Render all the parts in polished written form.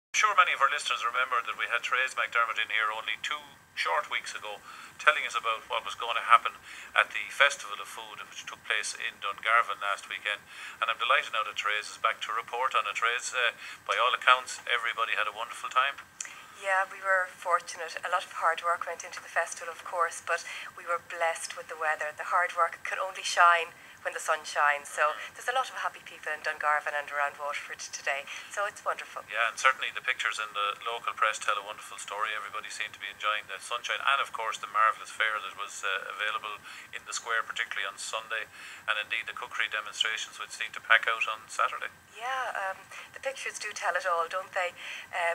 I'm sure many of our listeners remember that we had Therese McDermott in here only 2 short weeks ago telling us about what was going to happen at the Festival of Food which took place in Dungarvan last weekend. And I'm delighted now that Therese is back to report on it. Therese, by all accounts, everybody had a wonderful time. Yeah, we were fortunate. A lot of hard work went into the festival, of course, but we were blessed with the weather. The hard work can only shine when the sun shines. So there's a lot of happy people in Dungarvan and around Waterford today. So it's wonderful. Yeah, and certainly the pictures in the local press tell a wonderful story. Everybody seemed to be enjoying the sunshine and, of course, the marvellous fare that was available in the square, particularly on Sunday, and indeed the cookery demonstrations which seemed to pack out on Saturday. Yeah, the pictures do tell it all, don't they?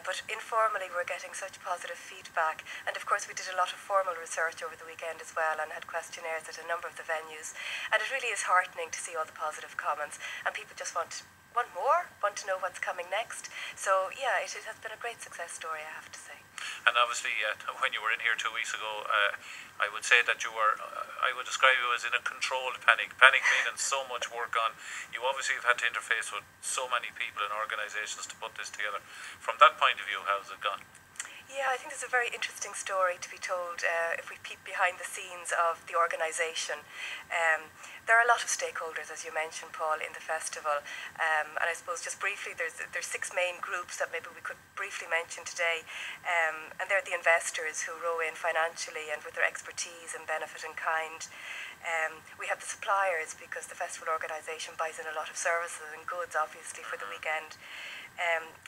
But informally we're getting such positive feedback, and of course we did a lot of formal research over the weekend as well and had questionnaires at a number of the venues, and it really is heartening to see all the positive comments, and people just want more, want to know what's coming next. So yeah, it has been a great success story, I have to say. And obviously, when you were in here 2 weeks ago, I would say that you were, I would describe you as in a controlled panic. Panic meaning so much work on. You obviously have had to interface with so many people and organisations to put this together. From that point of view, how's it gone? Yeah, I think there's a very interesting story to be told if we peek behind the scenes of the organisation. There are a lot of stakeholders, as you mentioned, Paul, in the festival. And I suppose just briefly, there's 6 main groups that maybe we could briefly mention today. And they're the investors who row in financially and with their expertise and benefit in kind. We have the suppliers, because the festival organisation buys in a lot of services and goods, obviously, for the weekend.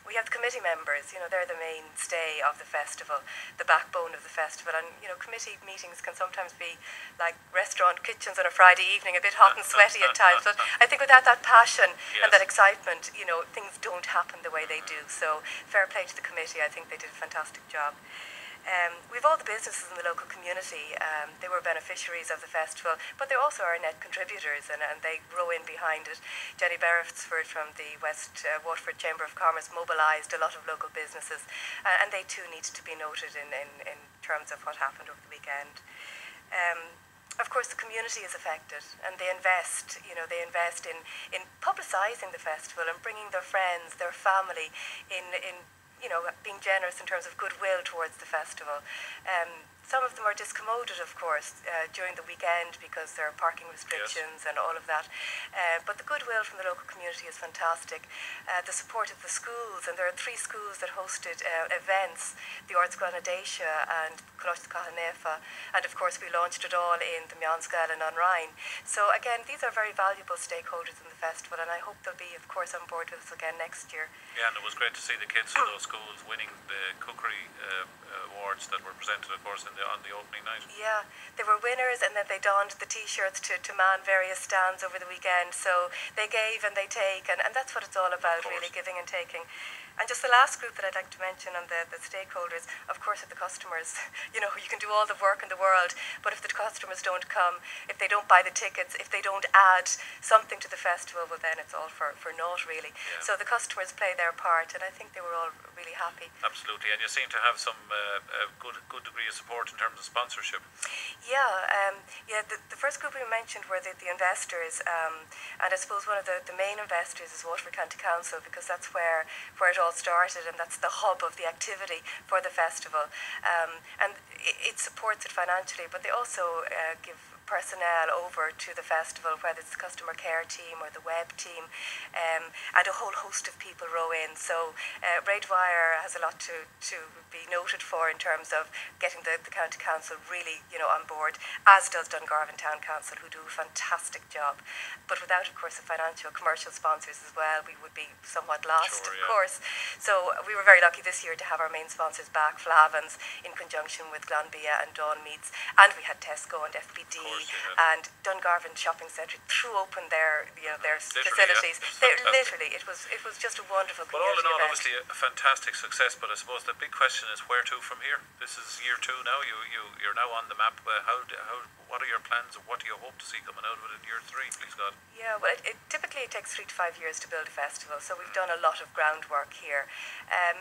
We have the committee members, they're the mainstay of the festival, the backbone of the festival. And, committee meetings can sometimes be like restaurant kitchens on a Friday evening, a bit hot and sweaty at times. But I think without that passion and that excitement, things don't happen the way they do. So fair play to the committee. I think they did a fantastic job. We've all the businesses in the local community. They were beneficiaries of the festival, but they also are net contributors, and they row in behind it. Jenny Beresford from the West Waterford Chamber of Commerce mobilised a lot of local businesses, and they too need to be noted in terms of what happened over the weekend. Of course, the community is affected, and they invest. They invest in publicising the festival and bringing their friends, their family in being generous in terms of goodwill towards the festival. Some of them are discommoded, of course, during the weekend because there are parking restrictions and all of that. But the goodwill from the local community is fantastic. The support of the schools, and there are 3 schools that hosted events, the Ortsglanadesha and Coláiste Cahanefa, and of course we launched it all in the Meonscal and on Rhine. So again, these are very valuable stakeholders in the festival, and I hope they'll be, of course, on board with us again next year. Yeah, and it was great to see the kids in those schools winning the cookery awards that were presented, of course, on the opening night. Yeah, they were winners, and then they donned the T-shirts to man various stands over the weekend. So they gave and they take, and that's what it's all about, really, giving and taking. And just the last group that I'd like to mention on the stakeholders, of course, are the customers. You can do all the work in the world, but if the customers don't come, if they don't buy the tickets, if they don't add something to the festival, well, then it's all for naught, really. Yeah. So the customers play their part, and I think they were all really happy. Absolutely, and you seem to have some good degree of support in terms of sponsorship. Yeah, the first group we mentioned were the investors, and I suppose one of the main investors is Waterford County Council, because that's where it all started, and that's the hub of the activity for the festival. And it supports it financially, but they also give personnel over to the festival, whether it's the customer care team or the web team, and a whole host of people row in. So Braidwire has a lot to be noted for in terms of getting the county council really on board, as does Dungarvan Town Council, who do a fantastic job. But without, of course, the financial commercial sponsors as well, we would be somewhat lost, of course. So we were very lucky this year to have our main sponsors back, Flavans, in conjunction with Glanbia and Dawn Meats, and we had Tesco and FBD and Dungarvan Shopping Centre threw open their facilities. Literally, it was just a wonderful community. But all in all, event. Obviously a fantastic success. But I suppose the big question is where to from here. This is year 2 now. You're now on the map. what are your plans, and what do you hope to see coming out of it in year 3, please God? Yeah, well, it typically takes 3 to 5 years to build a festival, so we've done a lot of groundwork here.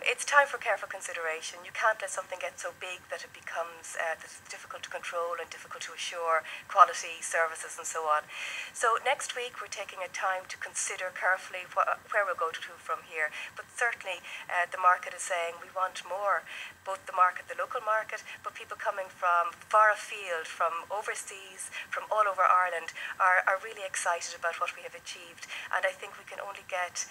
It's time for careful consideration. You can't let something get so big that it becomes that it's difficult to control and difficult to assure quality services and so on. So next week we're taking a time to consider carefully where we'll go to from here. But certainly the market is saying we want more, both the market, the local market, but people coming from far afield, from overseas, from all over Ireland are really excited about what we have achieved. And I think we can only get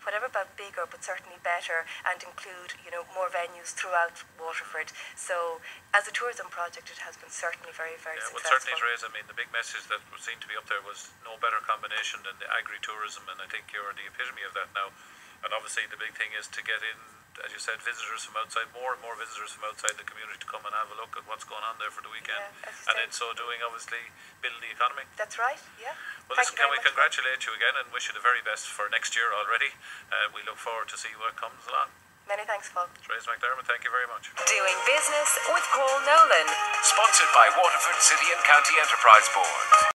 whatever about bigger, but certainly better, and include, you know, more venues throughout Waterford. So as a tourism project, it has been certainly very, very Well, successful. certainly, Therese, I mean, the big message that seemed to be up there was no better combination than the agri-tourism, and I think you're the epitome of that now. And obviously the big thing is to get in, as you said, visitors from outside, more and more visitors from outside the community to come and have a look at what's going on there for the weekend. Yeah, and in so doing, obviously, build the economy. That's right, yeah. Well, listen, can we congratulate you again and wish you the very best for next year already. We look forward to see what comes along. Many thanks, Paul. Therese McDermott, thank you very much. Doing business with Paul Nolan. Sponsored by Waterford City and County Enterprise Board.